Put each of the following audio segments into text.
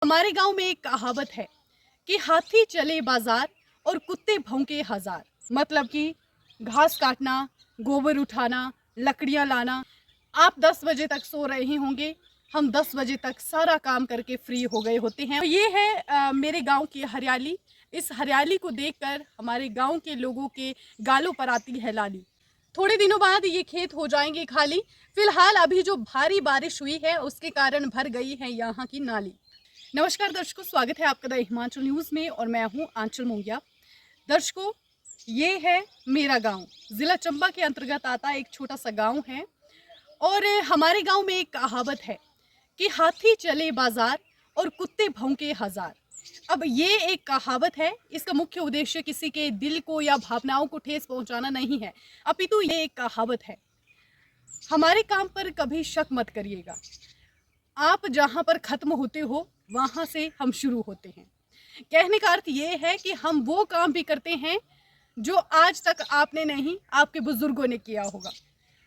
हमारे गांव में एक कहावत है कि हाथी चले बाजार और कुत्ते भौंके हजार। मतलब कि घास काटना, गोबर उठाना, लकड़ियां लाना। आप 10 बजे तक सो रहे होंगे, हम 10 बजे तक सारा काम करके फ्री हो गए होते हैं। तो ये है मेरे गांव की हरियाली। इस हरियाली को देखकर हमारे गांव के लोगों के गालों पर आती है लाली। थोड़े दिनों बाद ये खेत हो जाएंगे खाली। फिलहाल अभी जो भारी बारिश हुई है उसके कारण भर गई है यहाँ की नाली। नमस्कार दर्शकों, स्वागत है आपका द हिमाचल न्यूज़ में और मैं हूं आंचल मोंगिया। दर्शकों, ये है मेरा गांव। ज़िला चंबा के अंतर्गत आता एक छोटा सा गांव है। और हमारे गांव में एक कहावत है कि हाथी चले बाजार और कुत्ते भौंके हजार। अब ये एक कहावत है, इसका मुख्य उद्देश्य किसी के दिल को या भावनाओं को ठेस पहुंचाना नहीं है, अपितु ये एक कहावत है। हमारे काम पर कभी शक मत करिएगा। आप जहाँ पर ख़त्म होते हो वहाँ से हम शुरू होते हैं। कहने का अर्थ ये है कि हम वो काम भी करते हैं जो आज तक आपने नहीं, आपके बुजुर्गों ने किया होगा।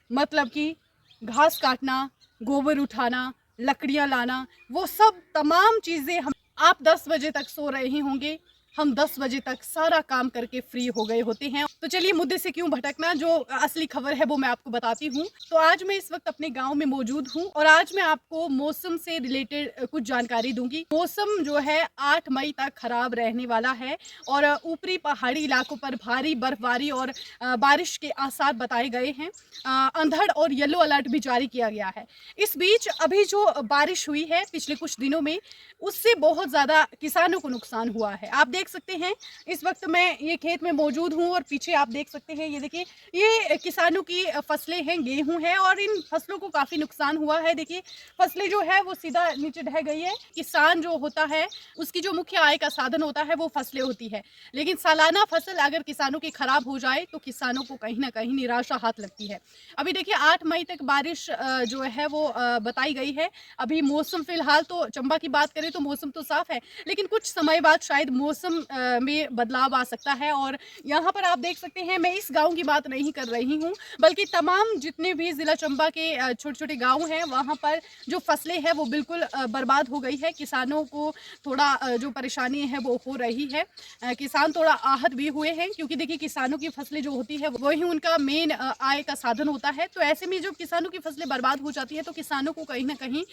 मतलब कि घास काटना, गोबर उठाना, लकड़ियाँ लाना, वो सब तमाम चीज़ें हम। आप 10 बजे तक सो रहे होंगे, हम 10 बजे तक सारा काम करके फ्री हो गए होते हैं। तो चलिए मुद्दे से क्यों भटकना, जो असली खबर है वो मैं आपको बताती हूँ। तो आज मैं इस वक्त अपने गांव में मौजूद हूँ और आज मैं आपको मौसम से रिलेटेड कुछ जानकारी दूंगी। मौसम जो है 8 मई तक खराब रहने वाला है और ऊपरी पहाड़ी इलाकों पर भारी बर्फबारी और बारिश के आसार बताए गए हैं। अंधड़ और येलो अलर्ट भी जारी किया गया है। इस बीच अभी जो बारिश हुई है पिछले कुछ दिनों में, उससे बहुत ज़्यादा किसानों को नुकसान हुआ है। आप देख सकते हैं इस वक्त मैं ये खेत में मौजूद हूँ और पीछे आप देख सकते हैं, ये देखिए, ये किसानों की फसलें हैं, गेहूं है और इन फसलों को काफ़ी नुकसान हुआ है। देखिए, फसलें जो है वो सीधा नीचे ढह गई है। किसान जो होता है उसकी जो मुख्य आय का साधन होता है वो फसलें होती है, लेकिन सालाना फसल अगर किसानों की खराब हो जाए तो किसानों को कहीं ना कहीं निराशा हाथ लगती है। अभी देखिए 8 मई तक बारिश जो है वो बताई गई है। अभी मौसम फिलहाल तो चंबा की बात करें तो मौसम तो साफ है, लेकिन कुछ समय बाद शायद मौसम में बदलाव आ सकता है। और यहाँ पर आप देख सकते हैं, मैं इस गांव की बात नहीं कर रही हूँ बल्कि तमाम जितने भी ज़िला चंबा के छोटे छोटे गांव हैं वहाँ पर जो फसलें हैं वो बिल्कुल बर्बाद हो गई है। किसानों को थोड़ा जो परेशानी है वो हो रही है। किसान थोड़ा आहत भी हुए हैं, क्योंकि देखिए किसानों की फसलें जो होती है वही उनका मेन आय का साधन होता है। तो ऐसे में जब किसानों की फसलें बर्बाद हो जाती है तो किसानों को कहीं ना कहीं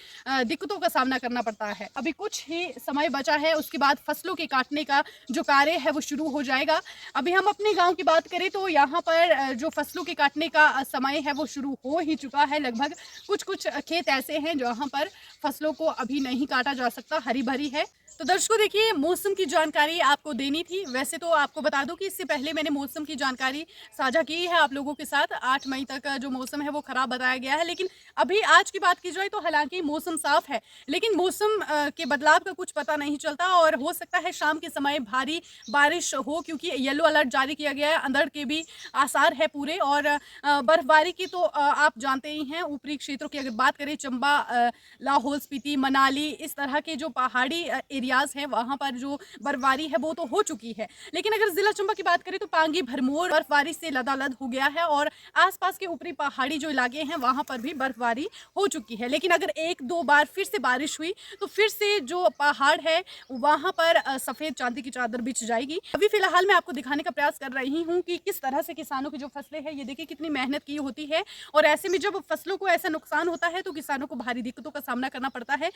दिक्कतों का सामना करना पड़ता है। अभी कुछ ही समय बचा है, उसके बाद फसलों के काटने का जो कार्य है वो शुरू हो जाएगा। अभी हम अपने गांव की बात करें तो यहाँ पर जो फसलों के काटने का समय है वो शुरू हो ही चुका है लगभग। कुछ कुछ खेत ऐसे हैं जहाँ पर फसलों को अभी नहीं काटा जा सकता, हरी भरी है। तो दर्शकों देखिए, मौसम की जानकारी आपको देनी थी। वैसे तो आपको बता दूं कि इससे पहले मैंने मौसम की जानकारी साझा की है आप लोगों के साथ। 8 मई तक का जो मौसम है वो खराब बताया गया है, लेकिन अभी आज की बात की जाए तो हालांकि मौसम साफ है, लेकिन मौसम के बदलाव का कुछ पता नहीं चलता और हो सकता है शाम के समय भारी बारिश हो, क्योंकि येलो अलर्ट जारी किया गया है। अंधड़ के भी आसार है पूरे। और बर्फबारी की तो आप जानते ही हैं, ऊपरी क्षेत्रों की अगर बात करें, चंबा, लाहौल स्पीति, मनाली, इस तरह के जो पहाड़ी एरियाज हैं वहाँ पर जो बर्फबारी है वो तो हो चुकी है। लेकिन अगर जिला चंबा की बात करें तो पांगी भरमौर बर्फबारी से लदालद हो गया है और आसपास के ऊपरी पहाड़ी जो इलाके हैं वहाँ पर भी बर्फबारी हो चुकी है। लेकिन अगर एक दो बार फिर से बारिश हुई तो फिर से जो पहाड़ है वहाँ पर सफ़ेद चांदी की चादर बिछ जाएगी। अभी फिलहाल मैं आपको दिखाने का प्रयास कर रही हूँ कि किस तरह से किसानों की जो फसलें हैं, ये देखिए कितनी मेहनत की होती है और ऐसे में जब फसलों को ऐसा नुकसान होता है तो किसानों को भारी दिक्कतों का सामना करना पड़ता है।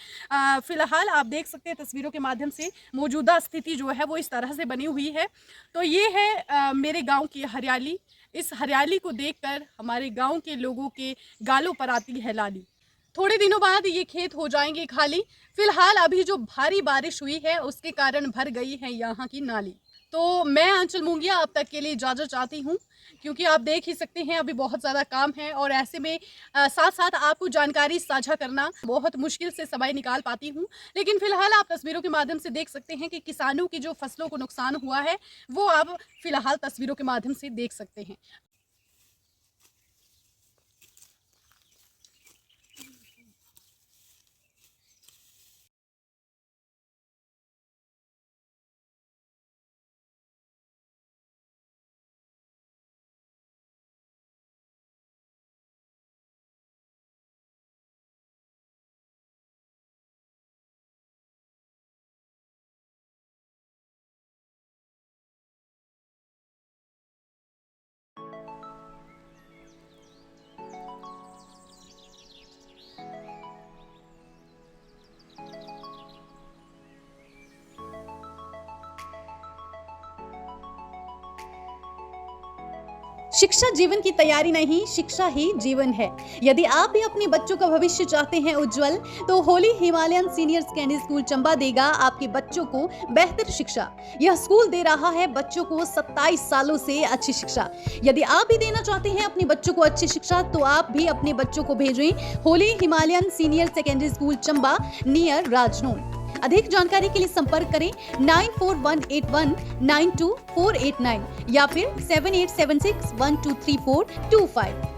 फिलहाल आप देख सकते हैं तस्वीरों के माध्यम से मौजूदा स्थिति जो है वो इस तरह से बनी हुई है। तो ये है मेरे गांव की हरियाली। इस हरियाली को देखकर हमारे गांव के लोगों के गालों पर आती है लाली। थोड़े दिनों बाद ये खेत हो जाएंगे खाली। फिलहाल अभी जो भारी बारिश हुई है उसके कारण भर गई है यहाँ की नाली। तो मैं आंचल मूंगिया अब तक के लिए इजाज़त चाहती हूँ, क्योंकि आप देख ही सकते हैं अभी बहुत ज़्यादा काम है और ऐसे में साथ साथ आपको जानकारी साझा करना बहुत मुश्किल से समय निकाल पाती हूँ। लेकिन फिलहाल आप तस्वीरों के माध्यम से देख सकते हैं कि किसानों की जो फसलों को नुकसान हुआ है वो आप फिलहाल तस्वीरों के माध्यम से देख सकते हैं। शिक्षा जीवन की तैयारी नहीं, शिक्षा ही जीवन है। यदि आप भी अपने बच्चों का भविष्य चाहते हैं उज्जवल, तो Holi Himalayan Senior Secondary School Chamba देगा आपके बच्चों को बेहतर शिक्षा। यह स्कूल दे रहा है बच्चों को 27 सालों से अच्छी शिक्षा। यदि आप भी देना चाहते हैं अपने बच्चों को अच्छी शिक्षा, तो आप भी अपने बच्चों को भेजें Holy Himalayan Senior Secondary School Chamba near Rajnon. अधिक जानकारी के लिए संपर्क करें 9418192489 या फिर 7876123425।